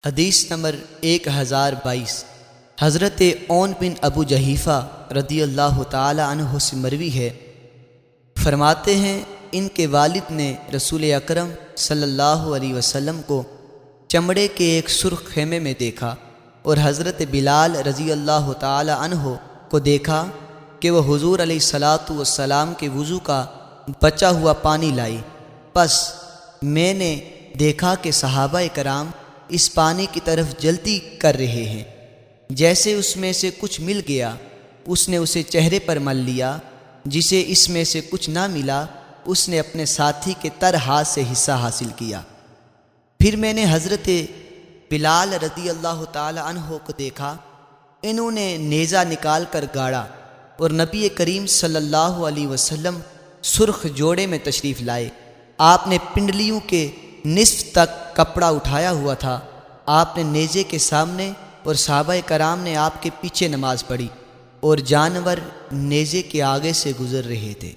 حدیث نمبر 1022 حضرت اون بن ابو جحیفہ رضی اللہ تعالی عنہ سے مروی ہے، فرماتے ہیں ان کے والد نے رسول اکرم صلی اللہ علیہ وسلم کو چمڑے کے ایک سرخ خیمے میں دیکھا اور حضرت بلال رضی اللہ تعالی عنہ کو دیکھا کہ وہ حضور علیہ الصلاۃ والسلام کے وضو کا بچا ہوا پانی لائی۔ پس میں نے دیکھا کہ صحابہ کرام اس پانی کی طرف جلدی کر رہے ہیں، جیسے اس میں سے کچھ مل گیا اس نے اسے چہرے پر مل لیا، جسے اس میں سے کچھ نہ ملا اس نے اپنے ساتھی کے تر ہاتھ سے حصہ حاصل کیا۔ پھر میں نے حضرت بلال رضی اللہ تعالی عنہ کو دیکھا، انہوں نے نیزہ نکال کر گاڑا اور نبی کریم صلی اللہ علیہ وسلم سرخ جوڑے میں تشریف لائے۔ آپ نے پنڈلیوں کے نصف تک کپڑا اٹھایا ہوا تھا۔ آپ نے نیزے کے سامنے اور صحابہ کرام نے آپ کے پیچھے نماز پڑھی اور جانور نیزے کے آگے سے گزر رہے تھے۔